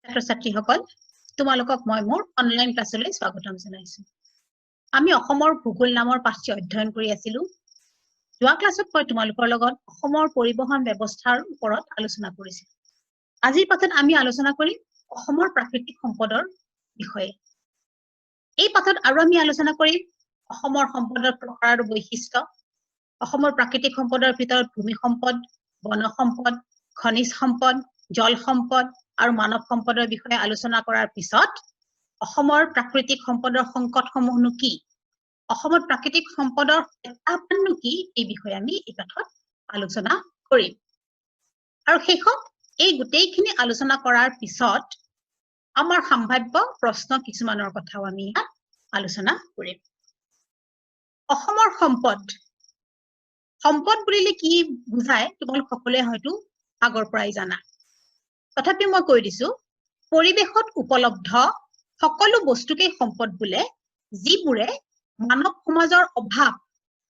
ছাত্ৰ-ছাত্ৰীসকল তোমালোকক মই মোৰ অনলাইন ক্লাছলৈ স্বাগতম জনাইছো। আমি অসমৰ ভূগোল নামৰ পাঠটি অধ্যয়ন কৰি আছিলো। যোৱা ক্লাছত মই তোমালোকৰ লগত অসমৰ পৰিবহন ব্যৱস্থাৰ ওপৰত আলোচনা কৰিছিলো। আজিৰ পাঠত আমি আলোচনা কৰিম অসমৰ প্ৰাকৃতিক সম্পদৰ বিষয়ে। এই পাঠত আৰু আমি আলোচনা কৰিম অসমৰ সম্পদৰ প্ৰকাৰ আৰু বৈশিষ্ট্য, অসমৰ প্ৰাকৃতিক সম্পদৰ ভিতৰত ভূমি সম্পদ, বন সম্পদ, খনিজ সম্পদ, জল সম্পদ আৰু মানৱ সম্পদৰ বিষয়ে আলোচনা কৰাৰ পিছত অসমৰ প্ৰাকৃতিক সম্পদৰ সংকটসমূহনো কি, অসমৰ প্ৰাকৃতিক সম্পদৰ প্ৰত্যাহ্বাননো কি, এই বিষয়ে আমি এই পাঠত আলোচনা কৰিম। আৰু শেষত এই গোটেইখিনি আলোচনা কৰাৰ পিছত আমাৰ সম্ভাৱ্য প্ৰশ্ন কিছুমানৰ কথাও আমি ইয়াত আলোচনা কৰিম। অসমৰ সম্পদ সম্পদ বুলিলে কি বুজায় তোমালোক সকলোৱে হয়তো আগৰ পৰাই জানা। তথাপি মই কৈ দিছো, পৰিৱেশত উপলব্ধ সকলো বস্তুকেই সম্পদ বোলে, যিবোৰে মানৱ সমাজৰ অভাৱ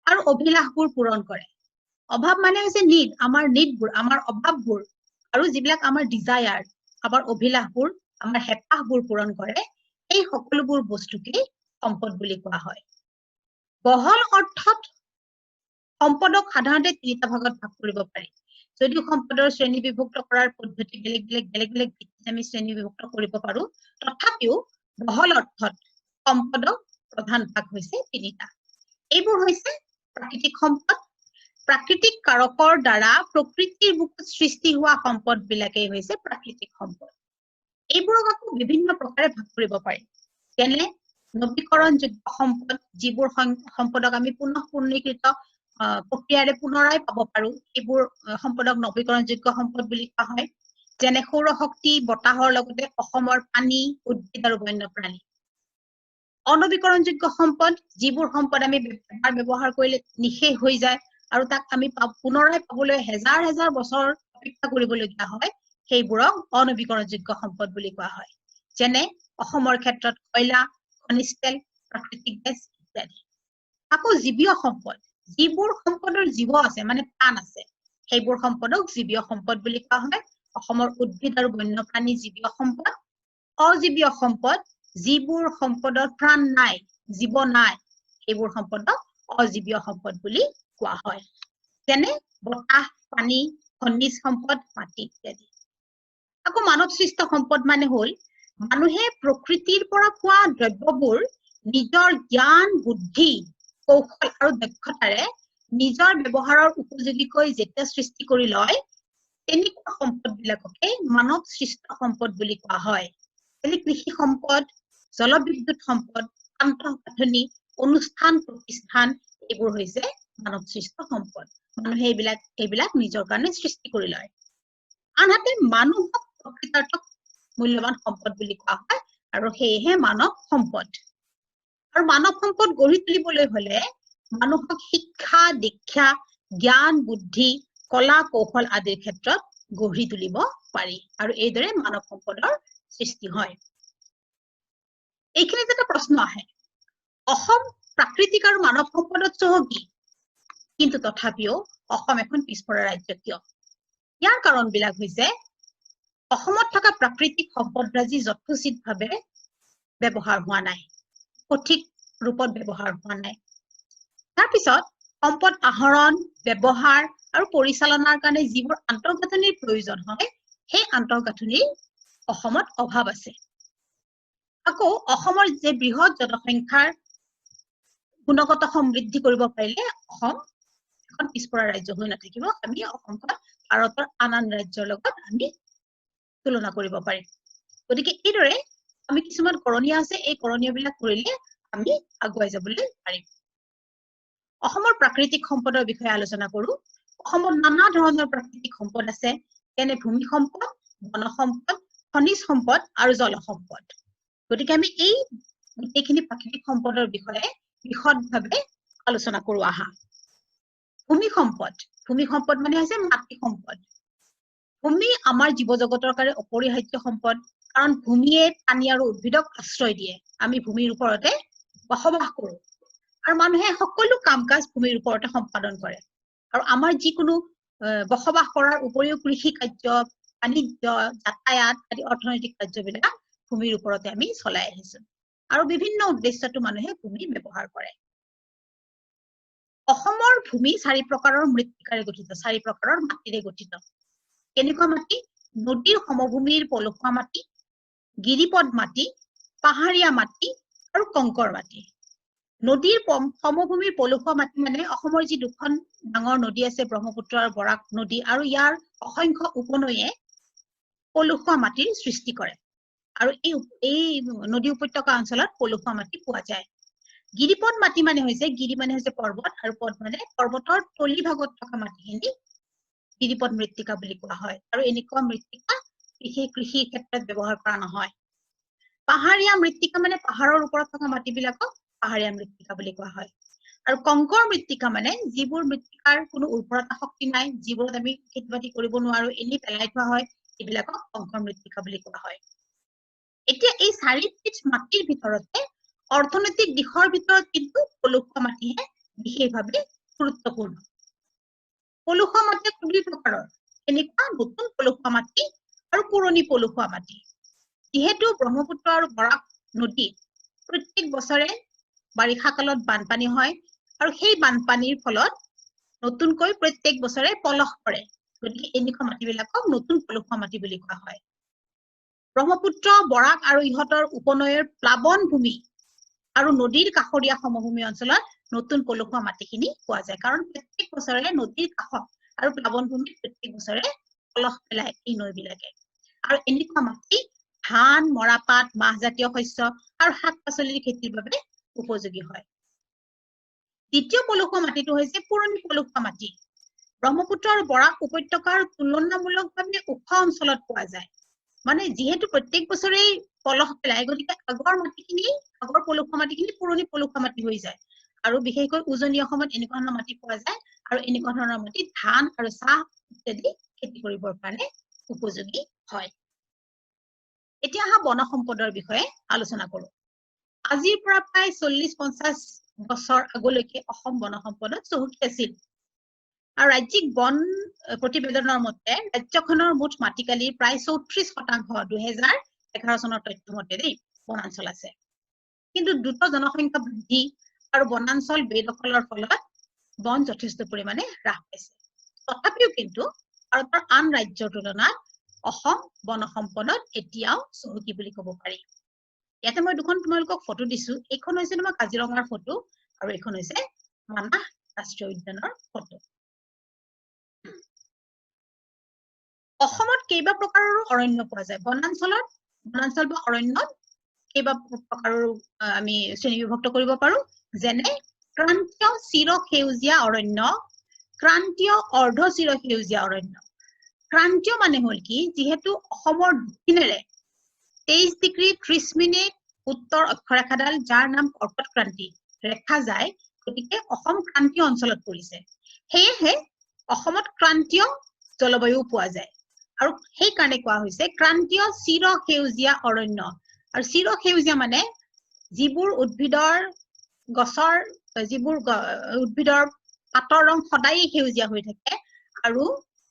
আৰু অভিলাষবোৰ পূৰণ কৰে। অভাৱ মানে হৈছে নিড, আমাৰ নিডবোৰ, আমাৰ অভাৱবোৰ, আৰু যিবিলাক আমাৰ ডিজায়াৰ, আমাৰ অভিলাষবোৰ, আমাৰ হেঁপাহবোৰ পূৰণ কৰে, এই সকলোবোৰ বস্তুকেই সম্পদ বুলি কোৱা হয়। বহল অৰ্থত সম্পদক সাধাৰণতে তিনিটা ভাগত ভাগ কৰিব পাৰি। যদিও সম্পদৰ শ্ৰেণী বিভক্ত কৰাৰ পদ্ধতি বেলেগ বেলেগ ভিত্তিত আমি শ্ৰেণী বিভক্ত কৰিব পাৰো, তথাপিও বহল অৰ্থত সম্পদক প্ৰধান ভাগ হৈছে তিনিটা। এইবোৰ হৈছে প্ৰাকৃতিক সম্পদ, প্ৰাকৃতিক কাৰকৰ দ্বাৰা প্ৰকৃতিৰ বুকুত সৃষ্টি হোৱা সম্পদ বিলাকেই হৈছে প্ৰাকৃতিক সম্পদ। এইবোৰক আকৌ বিভিন্ন প্ৰকাৰে ভাগ কৰিব পাৰি। যেনে নৱীকৰণযোগ্য সম্পদ, যিবোৰ সম্পদক আমি পুনঃপুনৰীকৃত প্ৰক্ৰিয়াৰে পুনৰাই পাব পাৰো, এইবোৰ সম্পদক নৱীকৰণযোগ্য সম্পদ বুলি কোৱা হয়। যেনে সৌৰশক্তি, বতাহৰ লগতে অসমৰ পানী, উদ্ভিদ আৰু বন্যপ্ৰাণী। অনৱীকৰণযোগ্য সম্পদ, যিবোৰ সম্পদ আমি ব্যৱহাৰ কৰিলে নিশেষ হৈ যায় আৰু তাক আমি পুনৰাই পাবলৈ হেজাৰ হেজাৰ বছৰ অপেক্ষা কৰিবলগীয়া হয়, সেইবোৰক অনৱীকৰণযোগ্য সম্পদ বুলি কোৱা হয়। যেনে অসমৰ ক্ষেত্ৰত কয়লা, খনিজ তেল, প্ৰাকৃতিক গেছ ইত্যাদি। আকৌ জীৱীয় সম্পদ, যিবোৰ সম্পদৰ জীৱ আছে মানে প্ৰাণ আছে, সেইবোৰ সম্পদক জীৱীয় সম্পদ বুলি কোৱা হয়। অসমৰ উদ্ভিদ আৰু বন্যপ্ৰাণী জীৱীয় সম্পদ। অজীৱীয় সম্পদ, যিবোৰ সম্পদৰ প্ৰাণ নাই, জীৱ নাই, সেইবোৰ সম্পদক অজীৱীয় সম্পদ বুলি কোৱা হয়। যেনে বতাহ, পানী, খনিজ সম্পদ, মাটি ইত্যাদি। আকৌ মানৱ সৃষ্ট সম্পদ মানে হল মানুহে প্ৰকৃতিৰ পৰা পোৱা দ্ৰব্যবোৰ নিজৰ জ্ঞান, বুদ্ধি, কৌশল আৰু দক্ষতাৰে নিজৰ ব্যৱহাৰৰ উপযোগীকৈ যেতিয়া সৃষ্টি কৰি লয়, তেনেকুৱা সম্পদ বিলাককে মানৱ সৃষ্ট সম্পদ বুলি কোৱা হয়। যেনে কৃষি সম্পদ, জলবিদ্যুৎ সম্পদ, আন্তঃগাঁথনি, অনুষ্ঠান প্ৰতিষ্ঠান, এইবোৰ হৈছে মানৱ সৃষ্ট সম্পদ। মানুহে এইবিলাক নিজৰ কাৰণে সৃষ্টি কৰি লয়। আনহাতে মানুহক প্ৰকৃতাৰ্থত মূল্যৱান সম্পদ বুলি কোৱা হয়, আৰু সেয়েহে মানৱ সম্পদ। আৰু মানৱ সম্পদ গঢ়ি তুলিবলৈ হলে মানুহক শিক্ষা, দীক্ষা, জ্ঞান, বুদ্ধি, কলা, কৌশল আদিৰ ক্ষেত্ৰত গঢ়ি তুলিব পাৰি, আৰু এইদৰে মানৱ সম্পদৰ সৃষ্টি হয়। এইখিনিত এটা প্ৰশ্ন আহে, অসম প্ৰাকৃতিক আৰু মানৱ সম্পদত চহকী, কিন্তু তথাপিও অসম এখন পিছপৰা ৰাজ্য কিয়? ইয়াৰ কাৰণবিলাক হৈছে অসমত থকা প্ৰাকৃতিক সম্পদৰাজি যথোচিতভাৱে ব্যৱহাৰ হোৱা নাই, সঠিক ৰূপত ব্যৱহাৰ হোৱা নাই। তাৰপিছত সম্পদ আহৰণ, ব্যৱহাৰ আৰু পৰিচালনাৰ কাৰণে যিবোৰ আন্তঃগাঁথনিৰ প্ৰয়োজন হয়, সেই আন্তঃগাঁথনিৰ অসমত অভাৱ আছে। আকৌ অসমৰ যে বৃহৎ জনসংখ্যাৰ গুণগত সমৃদ্ধি কৰিব পাৰিলে অসম এখন পিছপৰা ৰাজ্য হৈ নাথাকিব। আমি অসমখন ভাৰতৰ আন ৰাজ্যৰ লগত আমি তুলনা কৰিব পাৰিম। গতিকে এইদৰে আমি কিছুমান কৰণীয় আছে, এই কৰণীয়বিলাক কৰিলে আমি আগুৱাই যাবলৈ পাৰিম। অসমৰ প্ৰাকৃতিক সম্পদৰ বিষয়ে আলোচনা কৰো। অসমত নানা ধৰণৰ প্ৰাকৃতিক সম্পদ আছে, যেনে ভূমি সম্পদ, বন সম্পদ, খনিজ সম্পদ আৰু জল সম্পদ। গতিকে আমি এই গোটেইখিনি প্ৰাকৃতিক সম্পদৰ বিষয়ে বিশদভাৱে আলোচনা কৰো আহা। ভূমি সম্পদ, ভূমি সম্পদ মানে হৈছে মাটি সম্পদ। ভূমি আমাৰ জীৱ জগতৰ কাৰণে অপৰিহাৰ্য সম্পদ, কাৰণ ভূমিয়ে পানী আৰু উদ্ভিদক আশ্ৰয় দিয়ে। আমি ভূমিৰ ওপৰতে বসবাস কৰো, আৰু মানুহে সকলো কাম কাজ ভূমিৰ ওপৰতে সম্পাদন কৰে। আৰু আমাৰ যিকোনো বসবাস কৰাৰ উপৰিও কৃষি কাৰ্য, বাণিজ্য যাতায়াত আদি অৰ্থনৈতিক কাৰ্যবিলাক ভূমিৰ ওপৰতে আমি চলাই আহিছো আৰু বিভিন্ন উদ্দেশ্যটো মানুহে ভূমি ব্যৱহাৰ কৰে অসমৰ ভূমি 4 প্ৰকাৰৰ মৃত্তিকাৰে গঠিত 4 প্ৰকাৰৰ মাটিৰে গঠিত কেনেকুৱা মাটি নদীৰ সমভূমিৰ পলসুৱা মাটি গিৰিপদ মাটি পাহাৰীয়া মাটি আৰু কংকৰ মাটি নদীৰ সমভূমিৰ পলসুৱা মাটি মানে অসমৰ যি দুখন ডাঙৰ নদী আছে ব্ৰহ্মপুত্ৰ আৰু বৰাক নদী আৰু ইয়াৰ অসংখ্য উপনৈয়ে পলসুৱা মাটিৰ সৃষ্টি কৰে আৰু এই নদী উপত্যকা অঞ্চলত পলসুৱা মাটি পোৱা যায় গিৰিপদ মাটি মানে হৈছে গিৰি মানে হৈছে পৰ্বত আৰু পদ মানে পৰ্বতৰ তলি ভাগত থকা মাটিখিনি গিৰিপদ মৃত্তিকা বুলি কোৱা হয় আৰু এনেকুৱা মৃত্তিকা কৃষি ক্ষেত্ৰত ব্যৱহাৰ কৰা নহয় পাহাৰীয়া মৃত্তিকা মানে পাহাৰৰ ওপৰত থকা মাটিবিলাকক পাহাৰীয়া মৃত্তিকা বুলি কোৱা হয় আৰু কংকৰ মৃত্তিকা মানে যিবোৰ মৃত্তিকাৰ কোনো উৰ্বৰতা শক্তি নাই যিবোৰত আমি খেতি-বাতি কৰিব নোৱাৰো এনে পেলাই থোৱা হয় এইবিলাকক কংকৰ মৃত্তিকা বুলি কোৱা হয় এতিয়া এই 4বিধ মাটিৰ ভিতৰতে অৰ্থনৈতিক দিশৰ ভিতৰত কিন্তু পলসুৱা মাটিহে বিশেষভাৱে গুৰুত্বপূৰ্ণ পলসুৱা মাটি দুই প্ৰকাৰৰ এনেকুৱা নতুন পলসুৱা মাটি আৰু পুৰণি পলসুৱা মাটি যিহেতু ব্ৰহ্মপুত্ৰ আৰু বৰাক নদী প্ৰত্যেক বছৰে বাৰিষা কালত বানপানী হয় আৰু সেই বানপানীৰ ফলত নতুনকৈ প্ৰত্যেক বছৰে পলস পৰে গতিকে এনেকুৱা মাটিবিলাকক নতুন পলসুৱা মাটি বুলি কোৱা হয় ব্ৰহ্মপুত্ৰ বৰাক আৰু ইহঁতৰ উপনৈৰ প্লাৱন ভূমি আৰু নদীৰ কাষৰীয়া সমভূমি অঞ্চলত নতুন পলসুৱা মাটিখিনি পোৱা যায় কাৰণ প্ৰত্যেক বছৰে নদীৰ কাষত আৰু প্লাৱন ভূমিত প্ৰত্যেক বছৰে পলস পেলায় এই নৈবিলাকে আৰু এনেকুৱা মাটি ধান মৰাপাট মাহজাতীয় শস্য আৰু শাক-পাচলিৰ খেতিৰ বাবে উপযোগী হয় দ্বিতীয় পলসুৱা মাটিটো হৈছে পুৰণি পলসুৱা মাটি ব্ৰহ্মপুত্ৰ আৰু বৰাক উপত্যকাৰ তুলনামূলকভাৱে ওখ অঞ্চলত পোৱা যায় মানে যিহেতু প্ৰত্যেক বছৰেই পলস পেলাই গতিকে আগৰ মাটিখিনি আগৰ পলসুৱা মাটিখিনি পুৰণি পলসুৱা মাটি হৈ যায় আৰু বিশেষকৈ উজনি অসমত এনেকুৱা ধৰণৰ মাটি পোৱা যায় আৰু এনেকুৱা ধৰণৰ মাটি ধান আৰু চাহ ইত্যাদি খেতি কৰিবৰ কাৰণে উপযোগী হয় এতিয়া আহা বন সম্পদৰ বিষয়ে আলোচনা কৰো আজিৰ পৰা প্ৰায় 40-50 বছৰ আগলৈকে অসম বন সম্পদত চহকী আছিল আৰু ৰাজ্যিক বন প্ৰতিবেদনৰ মতে ৰাজ্যখনৰ মুঠ মাটিকালিৰ প্ৰায় 34% 2011 চনৰ তথ্য মতে দেই বনাঞ্চল আছে কিন্তু দ্ৰুত জনসংখ্যা বৃদ্ধি আৰু বনাঞ্চল বেদখলৰ ফলত বন যথেষ্ট পৰিমাণে হ্ৰাস পাইছে তথাপিও কিন্তু ভাৰতৰ আন ৰাজ্যৰ তুলনাত অসম বন সম্পদত এতিয়াও চহকী বুলি ক'ব পাৰি ইয়াতে মই দুখন তোমালোকক ফটো দিছো এইখন হৈছে তোমাৰ কাজিৰঙাৰ ফটো আৰু এইখন হৈছে মানাহ ৰাষ্ট্ৰীয় উদ্যানৰ ফটো অসমত কেইবা প্ৰকাৰৰ অৰণ্য পোৱা যায় বনাঞ্চল বা অৰণ্যত কেইবা প্ৰকাৰৰ আমি শ্ৰেণীবিভক্ত কৰিব পাৰো যেনে ক্ৰান্তীয় চিৰসেউজীয়া অৰণ্য ক্ৰান্তীয় অৰ্ধ চিৰসেউজীয়া অৰণ্য ক্ৰান্তীয় মানে হ'ল কি যিহেতু অসমৰ দক্ষিণেৰে 23 ডিগ্ৰী 30 মিনিট উত্তৰ অক্ষৰেখাডাল যাৰ নাম কৰ্কট ক্ৰান্তি ৰেখা যায় গতিকে অসম ক্ৰান্তীয় অঞ্চলত পৰিছে সেয়েহে অসমত ক্ৰান্তীয় জলবায়ু পোৱা যায় আৰু সেই কাৰণে কোৱা হৈছে ক্ৰান্তীয় চিৰসেউজীয়া অৰণ্য আৰু চিৰসেউজীয়া মানে যিবোৰ উদ্ভিদৰ গছৰ যিবোৰ উদ্ভিদৰ পাতৰ ৰং সদায় সেউজীয়া হৈ থাকে আৰু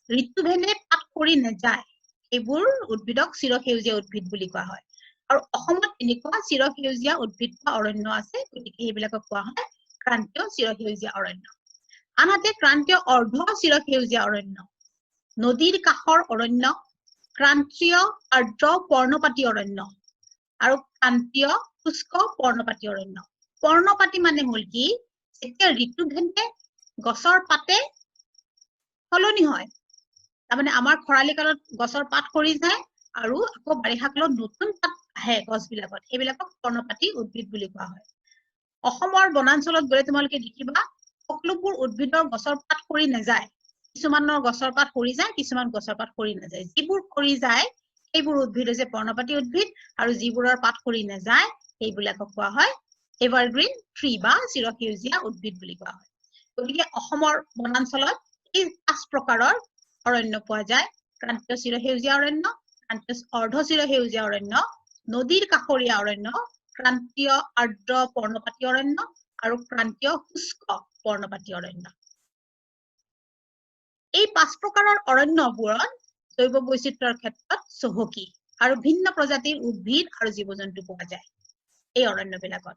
ঋতুভেদে পাত কৰি নাযায় এইবোৰ উদ্ভিদক চিৰসেউজীয়া উদ্ভিদ বুলি কোৱা হয় আৰু অসমত এনেকুৱা চিৰসেউজীয়া উদ্ভিদ বা অৰণ্য আছে গতিকে সেইবিলাকক কোৱা হয় ক্ৰান্তীয় চিৰসেউজীয়া অৰণ্য আনহাতে ক্ৰান্তীয় অৰ্ধ চিৰসেউজীয়া অৰণ্য নদীৰ কাষৰ অৰণ্য ক্ৰান্তীয় আৰ্দ্ৰ পৰ্ণপাতী অৰণ্য আৰু ক্ৰান্তীয় শুষ্ক পৰ্ণপাতী অৰণ্য পৰ্ণপাতী মানে হ'ল কি যেতিয়া ঋতুভেদে গছৰ পাতে সলনি হয় তাৰমানে আমাৰ খৰালি কালত গছৰ পাত সৰি যায় আৰু আকৌ বাৰিষা কালত নতুন পাত আহে গছবিলাকত সেইবিলাকক পৰ্ণপাতী উদ্ভিদ বুলি কোৱা হয় অসমৰ বনাঞ্চলত গ'লে তোমালোকে দেখিবা সকলোবোৰ উদ্ভিদৰ গছৰ পাত সৰি নাযায় কিছুমানৰ গছৰ পাত সৰি যায় কিছুমান গছৰ পাত সৰি নাযায় যিবোৰ সৰি যায় সেইবোৰ উদ্ভিদ হৈছে পৰ্ণপাতী উদ্ভিদ আৰু যিবোৰৰ পাত সৰি নাযায় সেইবিলাকক কোৱা হয় এভাৰগ্ৰীন ট্ৰী বা চিৰসেউজীয়া উদ্ভিদ বুলি কোৱা হয় গতিকে অসমৰ বনাঞ্চলত এই 5 প্ৰকাৰৰ অৰণ্য পোৱা যায় ক্ৰান্তীয় চিৰসেউজীয়া অৰণ্য ক্ৰান্তীয় অৰ্ধ চিৰসেউজীয়া অৰণ্য নদীৰ কাষৰীয়া অৰণ্য ক্ৰান্তীয় আৰ্দ্ৰ পৰ্ণপাতী অৰণ্য আৰু ক্ৰান্তীয় শুষ্ক পৰ্ণপাতী অৰণ্য এই 5 প্ৰকাৰৰ অৰণ্যবোৰত জৈৱ বৈচিত্ৰ্যৰ ক্ষেত্ৰত চহকী আৰু ভিন্ন প্ৰজাতিৰ উদ্ভিদ আৰু জীৱ-জন্তু পোৱা যায় এই অৰণ্যবিলাকত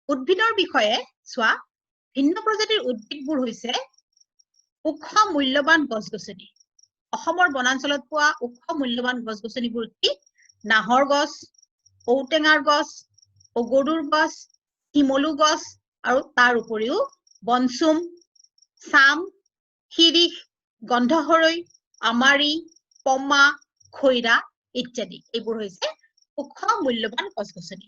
উদ্ভিদৰ বিষয়ে চোৱা ভিন্ন প্ৰজাতিৰ উদ্ভিদবোৰ হৈছে উখ মূল্যবান গছ-গছনি অসমৰ বনাঞ্চলত পোৱা উখ মূল্যবান গছ-গছনিবোৰ কি নাহৰ গছ ঔটেঙাৰ গছ অগৰুৰ গছ শিমলু গছ আৰু তাৰ উপৰিও বনচুম সাম শিৰিখ গন্ধহৰৈ আমাৰি পমা খৈৰা ইত্যাদি এইবোৰ হৈছে উখ মূল্যবান গছ-গছনি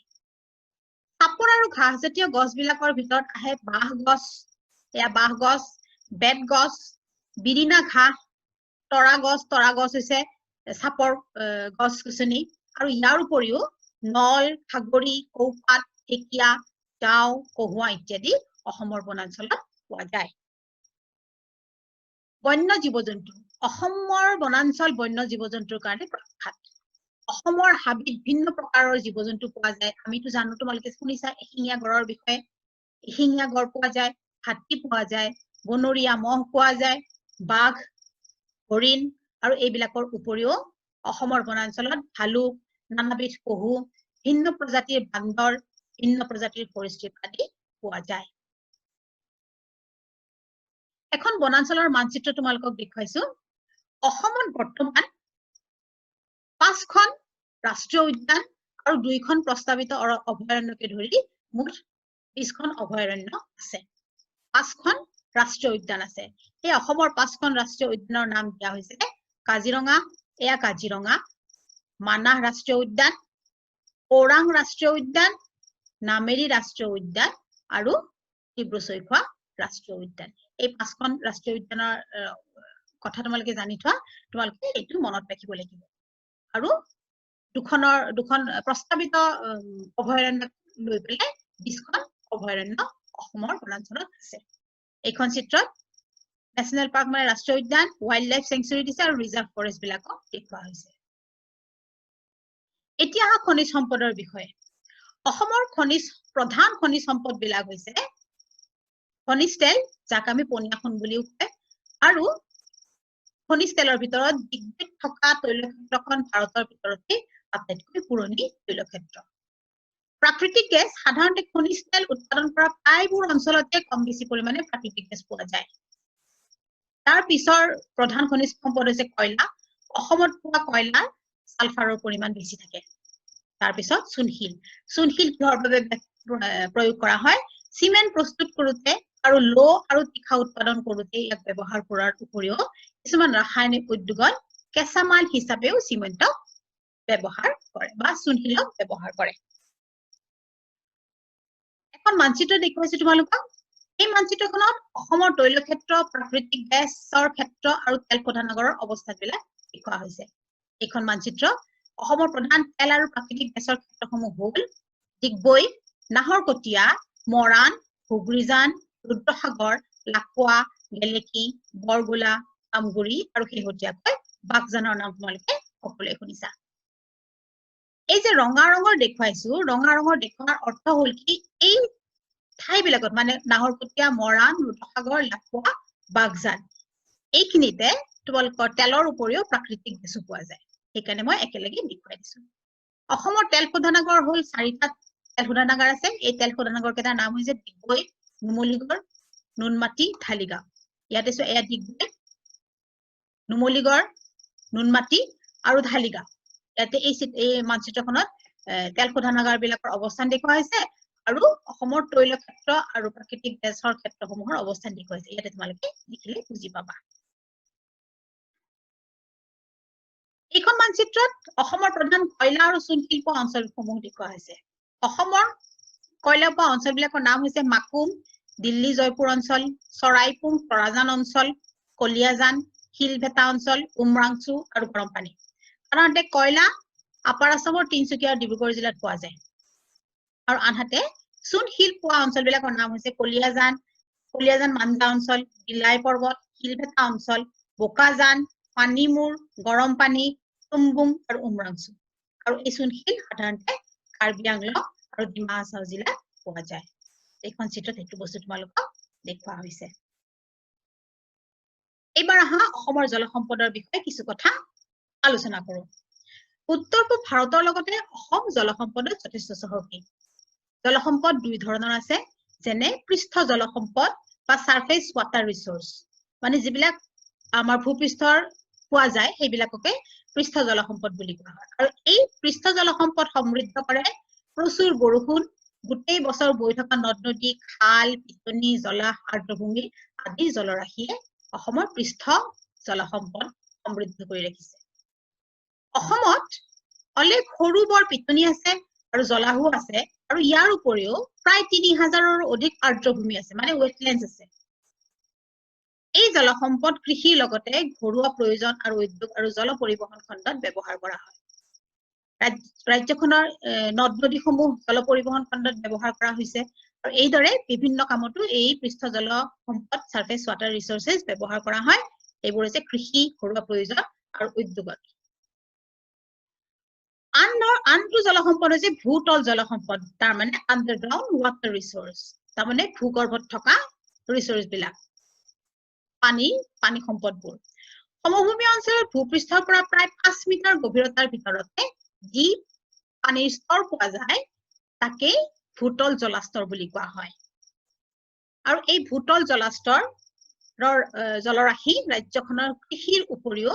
সাপৰ আৰু ঘাঁহজাতীয় গছবিলাকৰ ভিতৰত আহে বাঁহ গছ এয়া বাঁহ গছ বেত গছ বিৰিনা ঘাঁহ তৰা গছ হৈছে সাপৰ গছ-গছনি আৰু ইয়াৰ উপৰিও নল খাগৰি কৌপাত ঢেকিয়া গাঁও কহুৱা ইত্যাদি অসমৰ বনাঞ্চলত পোৱা যায় বন্য জীৱ-জন্তু অসমৰ বনাঞ্চল বন্য জীৱ-জন্তুৰ কাৰণে প্ৰখ্যাত অসমৰ হাবিত ভিন্ন প্ৰকাৰৰ জীৱ-জন্তু পোৱা যায় আমিতো জানো তোমালোকে শুনিছা এশিঙীয়া গড়ৰ বিষয়ে এশিঙীয়া গড় পোৱা যায় হাতী পোৱা যায় বনৰীয়া মহ পোৱা যায় বাঘ হৰিণ আৰু এইবিলাকৰ উপৰিও অসমৰ বনাঞ্চলত ভালুক নানাবিধ পহু ভিন্ন প্ৰজাতিৰ বান্দৰ ভিন্ন প্ৰজাতিৰ সৰীসৃপ আদি পোৱা যায় এখন বনাঞ্চলৰ মানচিত্ৰ তোমালোকক দেখুৱাইছো অসমত বৰ্তমান 5খন ৰাষ্ট্ৰীয় উদ্যান আৰু 2খন প্ৰস্তাৱিত অভয়াৰণ্যকে ধৰি মুঠ 20খন অভয়াৰণ্য আছে 5খন ৰাষ্ট্ৰীয় উদ্যান আছে এই অসমৰ 5খন ৰাষ্ট্ৰীয় উদ্যানৰ নাম দিয়া হৈছে কাজিৰঙা এয়া কাজিৰঙা মানাহ ৰাষ্ট্ৰীয় উদ্যান ওৰাং ৰাষ্ট্ৰীয় উদ্যান নামেৰি ৰাষ্ট্ৰীয় উদ্যান আৰু ডিব্ৰু-চৈখোৱা ৰাষ্ট্ৰীয় উদ্যান এই 5খন ৰাষ্ট্ৰীয় উদ্যানৰ কথা তোমালোকে জানি থোৱা তোমালোকে এইটো মনত ৰাখিব লাগিব আৰু দুখন প্ৰস্তাৱিত অভয়াৰণ্য লৈ পেলাই 20খন অভয়াৰণ্য অসমৰ বনাঞ্চলত আছে এইখন চিত্ৰত নেশনেল পাৰ্ক মানে ৰাষ্ট্ৰীয় উদ্যান ওয়াইল্ড লাইফ সেঞ্চুৰী দিছে আৰু ৰিজাৰ্ভ ফৰেষ্ট বিলাকক দেখুওৱা হৈছে এতিয়া খনিজ সম্পদৰ বিষয়ে অসমৰ প্ৰধান খনিজ সম্পদ বিলাক হৈছে খনিজ তেল যাক আমি পনীয়া সোণ বুলিও কয় আৰু খনিজ তেলৰ ভিতৰত দিগবিত থকা তৈলক্ষেত্ৰখন ভাৰতৰ ভিতৰতে আটাইতকৈ পুৰণি তৈলক্ষেত্ৰ প্ৰাকৃতিক গেছ সাধাৰণতে খনিজ তেল উৎপাদন কৰা প্ৰায়বোৰ অঞ্চলতে কম বেছি পৰিমাণে প্ৰাকৃতিক গেছ পোৱা যায় তাৰ পিছৰ প্ৰধান খনিজ সম্পদ হৈছে কয়লা অসমত পোৱা কয়লাৰ সালফাৰৰ পৰিমাণ বেছি থাকে তাৰ পিছত চুনশিল কিহৰ বাবে প্ৰয়োগ কৰা হয় সিমেন্ট প্ৰস্তুত কৰোতে আৰু লো আৰু তীখা উৎপাদন কৰোতে ইয়াক ব্যৱহাৰ কৰাৰ উপৰিও কিছুমান ৰাসায়নিক উদ্যোগত কেঁচা মাল হিচাপেও সিমেন্টক ব্যৱহাৰ কৰে বা চুনশিলক ব্যৱহাৰ কৰে এখন মানচিত্ৰ দেখুৱাইছো তোমালোকক এই মানচিত্ৰখনত অসমৰ তৈলক্ষেত্ৰ প্ৰাকৃতিক গেছৰ ক্ষেত্ৰ আৰু তেল শোধনাগাৰৰ অৱস্থাবিলাক দেখুওৱা হৈছে এইখন মানচিত্ৰ অসমৰ প্ৰধান তেল আৰু প্ৰাকৃতিক গেছৰ ক্ষেত্ৰসমূহ হ'ল ডিগবৈ নাহৰকটীয়া মৰাণ হুগ্ৰীজান ৰুদ্ৰসাগৰ লাকুৱা গেলেকী বৰগোলা আমগুৰি আৰু শেহতীয়াকৈ বাগজানৰ নাম তোমালোকে সকলোৱে শুনিছা এই যে ৰঙা ৰঙৰ দেখুৱাইছো ৰঙা ৰঙৰ দেখুৱাৰ অৰ্থ হ'ল কি এই ঠাইবিলাকত মানে নাহৰকটীয়া মৰাণ ৰুদ্ৰসাগৰ লাকুৱা বাগজান এইখিনিতে তোমালোকৰ তেলৰ উপৰিও প্ৰাকৃতিক গেছ পোৱা যায় সেইকাৰণে মই একেলগে দেখুৱাই দিছো অসমৰ তেল শোধনাগাৰ হ'ল 4টা তেল শোধনাগাৰ আছে এই তেল শোধনাগাৰ কেইটাৰ নাম হৈছে ডিগবৈ নুমলীগড় নুনমাটি ঢালিগাঁও ইয়াতে এয়া ডিগবৈ নুমলীগড় নুনমাটি আৰু ঢালিগাঁও ইয়াতে এই মানচিত্ৰখনত তেল শোধনাগাৰ বিলাকৰ অৱস্থান দেখুওৱা হৈছে আৰু অসমৰ তৈলক্ষেত্ৰ আৰু প্ৰাকৃতিক গেছৰ ক্ষেত্ৰসমূহৰ অৱস্থান দেখুওৱা হৈছে ইয়াতে তোমালোকে দেখিলে বুজি পাবা এইখন মানচিত্ৰত অসমৰ প্ৰধান কয়লা আৰু চুনশিল্প অঞ্চলসমূহ দেখুওৱা হৈছে অসমৰ কয়লা পোৱা অঞ্চলবিলাকৰ নাম হৈছে মাকুম দিল্লী জয়পুৰ অঞ্চল চৰাইপুৰ তৰাজান অঞ্চল কলিয়াজান শিলভেটা অঞ্চল উমৰাংচু আৰু গৰমপানী সাধাৰণতে কয়লা আপাৰ আসামৰ তিনচুকীয়া আৰু ডিব্ৰুগড় জিলাত পোৱা যায় আৰু আনহাতে চুনশিল পোৱা অঞ্চলবিলাকৰ নাম হৈছে কলিয়াজান মান্দা অঞ্চল গিলাই পৰ্বত শিলভেটা অঞ্চল বোকাজান পানীমূৰ গৰমপানী তুমবুং আৰু উমৰাংচু আৰু এই চুনশিল সাধাৰণতে কাৰ্বি আংলং আৰু ডিমা হাছাও জিলাত পোৱা যায় এইখন চিত্ৰত এইটো বস্তু তোমালোকক দেখুওৱা হৈছে এইবাৰ আহা অসমৰ জল সম্পদৰ বিষয়ে কিছু কথা আলোচনা কৰো উত্তৰ পূব ভাৰতৰ লগতে অসম জল সম্পদত যথেষ্ট চহকী জল সম্পদ দুই ধৰণৰ আছে যেনে পৃষ্ঠ জল সম্পদ বা সাৰফেস ওয়াটাৰ ৰিসোৰ্স মানে যিবিলাক আমাৰ ভূপৃষ্ঠৰ পোৱা যায় সেইবিলাককে পৃষ্ঠ জল সম্পদ বুলি কোৱা হয় আৰু এই পৃষ্ঠ জল সম্পদ সমৃদ্ধ কৰে প্ৰচুৰ বৰষুণ গোটেই বছৰ বৈ থকা নদ-নদী খাল পিতনি জলাহ আৰ্দ্ৰভূমি আদি জলৰাশিয়ে অসমৰ পৃষ্ঠ জল সম্পদ সমৃদ্ধ কৰি ৰাখিছে অসমত অলেখ সৰু বৰ পিতনি আছে আৰু জলাহু আছে আৰু ইয়াৰ উপৰিও প্ৰায় 3000ৰ অধিক আৰ্দ্ৰভূমি আছে মানে ওয়েটল্যান্ডস আছে এই জল সম্পদ কৃষিৰ লগতে ঘৰুৱা প্ৰয়োজন আৰু উদ্যোগ আৰু জল পৰিবহণ খণ্ডত ব্যৱহাৰ কৰা হয় ৰাজ্যখনৰ নদ-নদীসমূহ জল পৰিবহণ খণ্ডত ব্যৱহাৰ কৰা হৈছে আৰু এইদৰে বিভিন্ন কামতো এই পৃষ্ঠ জল সম্পদ সাৰফেস ওয়াটাৰ ৰিসোৰ্সেস ব্যৱহাৰ কৰা হয় এইবোৰ হৈছে কৃষি ঘৰুৱা প্ৰয়োজন আৰু উদ্যোগত আনটো জল সম্পদ হৈছে ভূতল জল সম্পদ তাৰ মানে আন্ডাৰগ্ৰাউণ্ড ওয়াটাৰ ৰিসোৰ্স তাৰ মানে ভূগৰ্ভত থকা ৰিসোৰ্স বিলাক পানী সম্পদবোৰ সমভূমি অঞ্চলৰ ভূপৃষ্ঠৰ পৰা প্ৰায় 5 মিটাৰ গভীৰতাৰ ভিতৰতে যি পানীৰ স্তৰ পোৱা যায় তাকে ভূতল জলাস্তৰ বুলি কোৱা হয় আৰু এই ভূতল জলাস্তৰ জলৰাশি ৰাজ্যখনৰ কৃষিৰ উপৰিও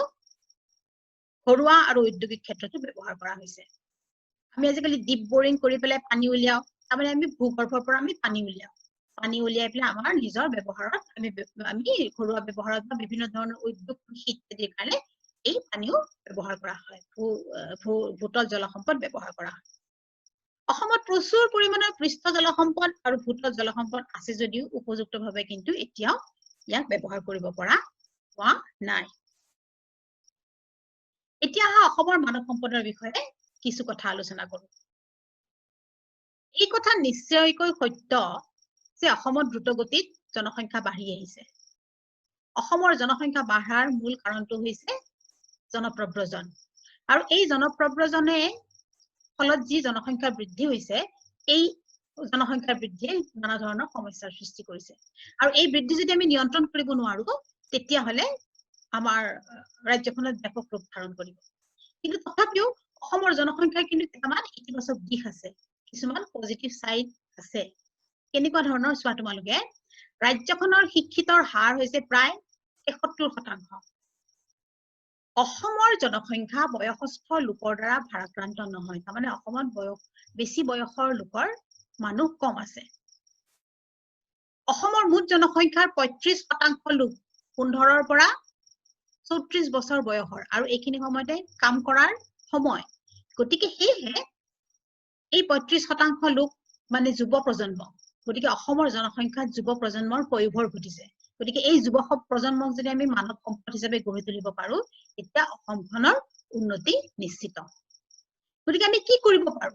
ঘৰুৱা আৰু ঔদ্যোগিক ক্ষেত্ৰতো ব্যৱহাৰ কৰা হৈছে আমি আজিকালি ডিপ বোৰিং কৰি পেলাই পানী উলিয়াও তাৰমানে আমি ভূগৰ্ভৰ পৰা আমি পানী উলিয়াই পেলাই আমাৰ নিজৰ ব্যৱহাৰত আমি ঘৰুৱা ব্যৱহাৰত বা বিভিন্ন ধৰণৰ উদ্যোগ কৃষি ইত্যাদিৰ কাৰণে এই পানীও ব্যৱহাৰ কৰা হয় ভূতল জল সম্পদ ব্যৱহাৰ কৰা হয় অসমত প্ৰচুৰ পৰিমাণৰ পৃষ্ঠ জল সম্পদ আৰু ভূতল জল সম্পদ আছে যদিও উপযুক্তভাৱে কিন্তু এতিয়াও ইয়াক ব্যৱহাৰ কৰিব পৰা হোৱা নাই এতিয়া অসমৰ মানৱ সম্পদৰ বিষয়ে কিছু কথা আলোচনা কৰো এই কথা নিশ্চয়কৈ সত্য যে অসমত দ্ৰুতগতিত জনসংখ্যা বাঢ়ি আহিছে অসমৰ জনসংখ্যা বাঢ়াৰ মূল কাৰণটো হৈছে জনপ্ৰব্ৰজন আৰু এই জনপ্ৰব্ৰজনে ফলত যি জনসংখ্যা বৃদ্ধি হৈছে এই জনসংখ্যা বৃদ্ধিয়ে নানা ধৰণৰ সমস্যাৰ সৃষ্টি কৰিছে আৰু এই বৃদ্ধি যদি আমি নিয়ন্ত্ৰণ কৰিব নোৱাৰো তেতিয়া হলে আমাৰ ৰাজ্যখনত ব্যাপক ৰূপ ধাৰণ কৰিব কিন্তু তথাপিও অসমৰ জনসংখ্যাৰ কিন্তু কেইটামান ইতিবাচক দিশ আছে কিছুমান পজিটিভ সাইড আছে কেনেকুৱা ধৰণৰ চোৱা তোমালোকে ৰাজ্যখনৰ শিক্ষিতৰ হাৰ হৈছে প্ৰায় 71% অসমৰ জনসংখ্যা বয়সস্থ লোকৰ দ্বাৰা ভাৰাক্ৰান্ত নহয় তাৰমানে অসমত বেছি বয়সৰ লোকৰ মানুহ কম আছে অসমৰ মুঠ জনসংখ্যাৰ 35% লোক 15ৰ পৰা 34 বছৰ বয়সৰ আৰু এইখিনি সময়তে কাম কৰাৰ সময় গতিকে হেহে এই 35% লোক মানে যুৱ প্ৰজন্ম গতিকে অসমৰ জনসংখ্যাত যুৱ প্ৰজন্মৰ পয়োভৰ ঘটিছে গতিকে এই যুৱ প্ৰজন্মক যদি আমি মানৱ সম্পদ হিচাপে গঢ়ি তুলিব পাৰো তেতিয়া অসমখনৰ উন্নতি নিশ্চিত গতিকে আমি কি কৰিব পাৰো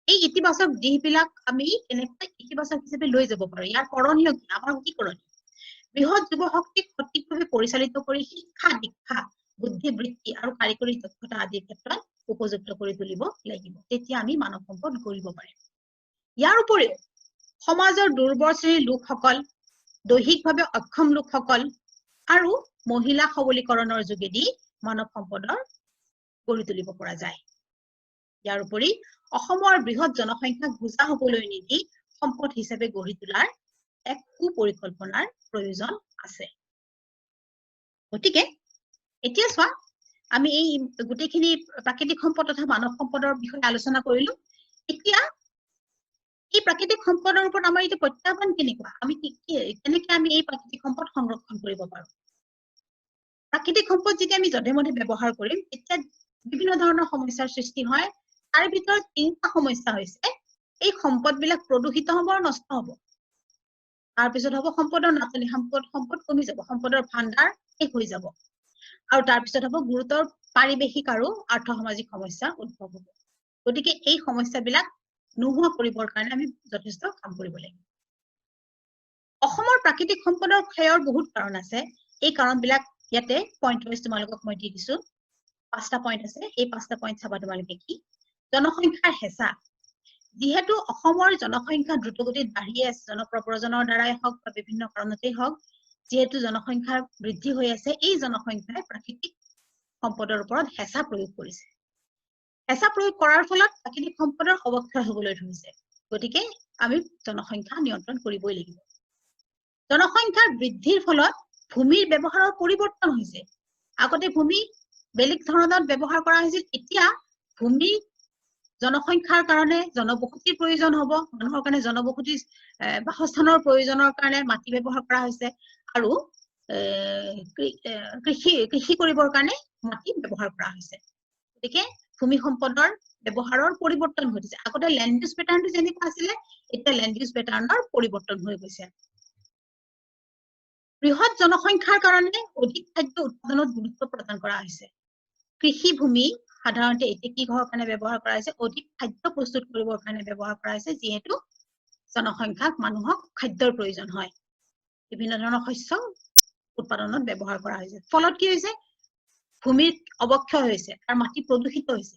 এই ইতিবাচক দিশবিলাক আমি কেনেকৈ ইতিবাচক হিচাপে লৈ যাব পাৰো ইয়াৰ কৰণীয় কি আমাৰ কি কৰণীয় বৃহৎ যুৱ শক্তিক সঠিকভাৱে পৰিচালিত কৰি শিক্ষা দীক্ষা বুদ্ধি বৃত্তি আৰু কাৰিকৰী দক্ষতা আদিৰ ক্ষেত্ৰত উপযুক্ত কৰি তুলিব লাগিব তেতিয়া আমি মানৱ সম্পদ গঢ়িব পাৰিম ইয়াৰ উপৰিও সমাজৰ দুৰ্বল শ্ৰেণীৰ লোকসকল দৈহিকভাৱে অক্ষম লোকসকল আৰু মহিলা সবলীকৰণৰ যোগেদি মানৱ সম্পদৰ গঢ়ি তুলিব পৰা যায় ইয়াৰ উপৰি অসমৰ বৃহৎ জনসংখ্যাক বুজা হ'বলৈ নিদি সম্পদ হিচাপে গঢ়ি তোলাৰ এক সুপৰিকল্পনাৰ প্ৰয়োজন আছে গতিকে এতিয়া চোৱা আমি এই গোটেইখিনি প্ৰাকৃতিক সম্পদ তথা মানৱ সম্পদৰ বিষয়ে আলোচনা কৰিলো এতিয়া এই প্ৰাকৃতিক সম্পদৰ ওপৰত আমাৰ এই প্ৰত্যাহ্বান কেনেকুৱা আমি কেনেকৈ আমি এই প্ৰাকৃতিক সম্পদ সংৰক্ষণ কৰিব পাৰো প্ৰাকৃতিক সম্পদ যেতিয়া আমি যধে-মধে ব্যৱহাৰ কৰিম তেতিয়া বিভিন্ন ধৰণৰ সমস্যাৰ সৃষ্টি হয় তাৰ ভিতৰত তিনিটা সমস্যা হৈছে এই সম্পদবিলাক প্ৰদূষিত হ'ব আৰু নষ্ট হ'ব তাৰ পিছত হ'ব সম্পদৰ নাটনি সম্পদ কমি যাব সম্পদৰ ভাণ্ডাৰ শেষ হৈ যাব আৰু তাৰ পিছত হ'ব গুৰুতৰ পাৰিৱেশিক আৰু আৰ্থ-সামাজিক সমস্যা উদ্ভৱ হ'ব গতিকে এই সমস্যাবিলাক নোহোৱা কৰিবৰ কাৰণে আমি যথেষ্ট কাম কৰিব লাগিব অসমৰ প্ৰাকৃতিক সম্পদৰ ক্ষয়ৰ বহুত কাৰণ আছে এই কাৰণবিলাক ইয়াতে পইণ্ট ৱাইজ তোমালোকক মই দি দিছো 5টা পইণ্ট আছে এই 5টা পইণ্ট চাবা তোমালোকে কি জনসংখ্যাৰ হেঁচা যিহেতু অসমৰ জনসংখ্যা দ্ৰুতগতিত বাঢ়ি আছে জনপ্ৰব্ৰজনৰ দ্বাৰাই হওক বা বিভিন্ন কাৰণতেই হওক যেহেতু জনসংখ্যাৰ বৃদ্ধি হৈ আছে এই জনসংখ্যাই প্ৰাকৃতিক সম্পদৰ ওপৰত হেঁচা প্ৰয়োগ কৰিছে হেঁচা প্ৰয়োগ কৰাৰ ফলত প্ৰাকৃতিক সম্পদৰ অৱক্ষয় হ'বলৈ ধৰিছে গতিকে আমি জনসংখ্যা নিয়ন্ত্ৰণ কৰিবই লাগিব জনসংখ্যাৰ বৃদ্ধিৰ ফলত ভূমিৰ ব্যৱহাৰৰ পৰিৱৰ্তন হৈছে আগতে ভূমি বেলেগ ধৰণৰ ব্যৱহাৰ কৰা হৈছিল এতিয়া ভূমি জনসংখ্যাৰ কাৰণে জনবসতিৰ প্ৰয়োজন হ'ব মানুহৰ কাৰণে জনবসতি বাসস্থানৰ প্ৰয়োজনৰ কাৰণে মাটি ব্যৱহাৰ কৰা হৈছে আৰু কৃষি কৰিবৰ কাৰণে মাটি ব্যৱহাৰ কৰা হৈছে গতিকে ভূমি সম্পদৰ ব্যৱহাৰৰ পৰিৱৰ্তন হৈছে আগতে ল্যান্ড ইউজ প্যাটাৰ্নটো যেনেকুৱা আছিল এতিয়া ল্যান্ড ইউজ প্যাটাৰ্নৰ পৰিৱৰ্তন হৈ গৈছে বৃহৎ জনসংখ্যাৰ কাৰণে অধিক খাদ্য উৎপাদনত গুৰুত্ব প্ৰদান কৰা হৈছে কৃষি ভূমি সাধাৰণতে এতিয়া কি ঘৰৰ কাৰণে ব্যৱহাৰ কৰা হৈছে অধিক খাদ্য প্ৰস্তুত কৰিবৰ কাৰণে ব্যৱহাৰ কৰা হৈছে যেহেতু জনসংখ্যাক মানুহক খাদ্যৰ প্ৰয়োজন হয় বিভিন্ন ধৰণৰ শস্য উৎপাদনত ব্যৱহাৰ কৰা হৈছে ফলত কি হৈছে ভূমিৰ অৱক্ষয় হৈছে আৰু মাটি প্ৰদূষিত হৈছে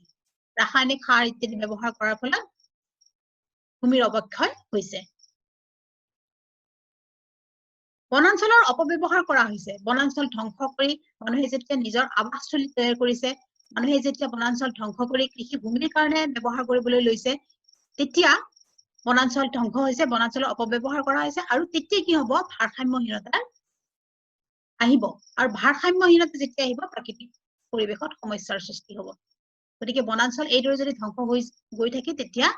ৰাসায়নিক সাৰ ইত্যাদি ব্যৱহাৰ কৰাৰ ফলত ভূমিৰ অৱক্ষয় হৈছে বনাঞ্চলৰ অপব্যৱহাৰ কৰা হৈছে বনাঞ্চল ধ্বংস কৰি মানুহে যেতিয়া নিজৰ আৱাসস্থলী তৈয়াৰ কৰিছে মানুহে যেতিয়া বনাঞ্চল ধ্বংস কৰি কৃষি ভূমিৰ কাৰণে ব্যৱহাৰ কৰিবলৈ লৈছে তেতিয়া বনাঞ্চল ধ্বংস হৈছে বনাঞ্চলৰ অপব্যৱহাৰ কৰা হৈছে আৰু তেতিয়া কি হ'ব ভাৰসাম্যহীনতা আহিব আৰু ভাৰসাম্যহীনতা যেতিয়া আহিব প্ৰাকৃতিক পৰিৱেশত সমস্যাৰ সৃষ্টি হ'ব গতিকে বনাঞ্চল এইদৰে যদি ধ্বংস হৈ গৈ থাকে তেতিয়া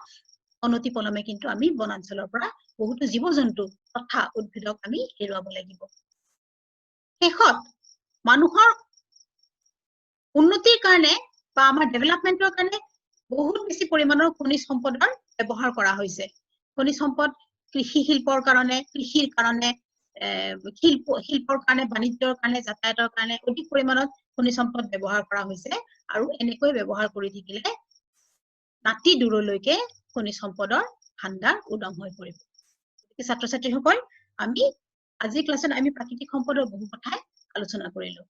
অনতি পলমে কিন্তু আমি বনাঞ্চলৰ পৰা বহুতো জীৱ-জন্তু তথা উদ্ভিদক আমি হেৰুৱাব লাগিব শেষত মানুহৰ উন্নতিৰ কাৰণে বা আমাৰ ডেভেলপমেন্টৰ কাৰণে বহুত বেছি পৰিমাণৰ খনিজ সম্পদৰ ব্যৱহাৰ কৰা হৈছে খনিজ সম্পদ কৃষি শিল্পৰ কাৰণে কৃষিৰ কাৰণে শিল্পৰ কাৰণে বাণিজ্যৰ কাৰণে যাতায়াতৰ কাৰণে অধিক পৰিমাণত খনিজ সম্পদ ব্যৱহাৰ কৰা হৈছে আৰু এনেকৈ ব্যৱহাৰ কৰি থাকিলে নাতি দূৰলৈকে খনিজ সম্পদৰ ভাণ্ডাৰ উদং হৈ পৰিব ছাত্ৰ ছাত্ৰীসকল আমি আজি ক্লাছত আমি প্ৰাকৃতিক সম্পদৰ বহু কথাই আলোচনা কৰিলো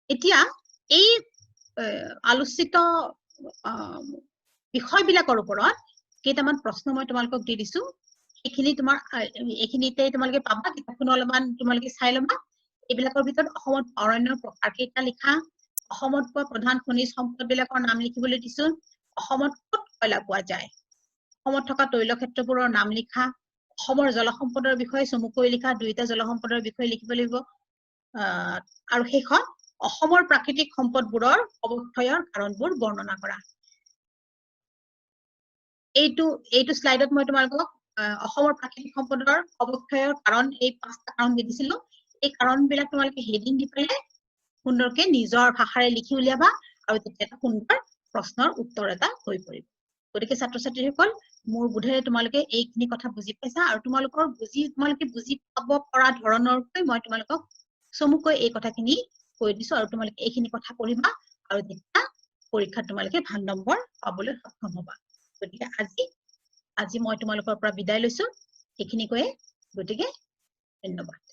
এতিয়া এই আলোচিত বিষয়বিলাকৰ ওপৰত কেইটামান প্ৰশ্ন মই তোমালোকক দি দিছো এইখিনি তোমাৰ এইখিনিতে তোমালোকে পাবা কিতাপখন অলপমান তোমালোকে চাই ল'বা এইবিলাকৰ ভিতৰত অসমত অৰণ্যৰ প্ৰকাৰ কেইটা লিখা অসমত পোৱা প্ৰধান খনিজ সম্পদবিলাকৰ নাম লিখিবলৈ দিছো অসমত ক'ত কয়লা পোৱা যায় অসমত থকা তৈলক্ষেত্ৰবোৰৰ নাম লিখা অসমৰ জলসম্পদৰ বিষয়ে চমুকৈ লিখা দুইটা জলসম্পদৰ বিষয়ে লিখিব লাগিব আৰু শেষত অসমৰ প্ৰাকৃতিক সম্পদবোৰৰ অৱক্ষয়ৰ কাৰণবোৰ বৰ্ণনা কৰা এইটো স্লাইডত মই তোমালোকক অসমৰ প্ৰাকৃতিক সম্পদৰ অৱক্ষয়ৰ কাৰণ এই 5টা কাৰণ দিছিলো এই কাৰণবিলাক তোমালোকে হেডিং দি পেলাই সুন্দৰকে নিজৰ ভাষাৰে লিখি উলিয়াবা আৰু তেতিয়া এটা সুন্দৰ প্ৰশ্নৰ উত্তৰ এটা হৈ পৰিব গতিকে ছাত্ৰ ছাত্ৰীসকল মোৰ বোধেৰে তোমালোকে এইখিনি কথা বুজি পাইছা আৰু তোমালোকে বুজি পাব পৰা ধৰণৰকৈ মই তোমালোকক চমুকৈ এই কথাখিনি কৈ দিছো আৰু তোমালোকে এইখিনি কথা পঢ়িবা আৰু তেতিয়া পৰীক্ষাত তোমালোকে ভাল নম্বৰ পাবলৈ সক্ষম হ'বা গতিকে আজি মই তোমালোকৰ পৰা বিদায় লৈছো এইখিনি কৈয়ে গতিকে ধন্যবাদ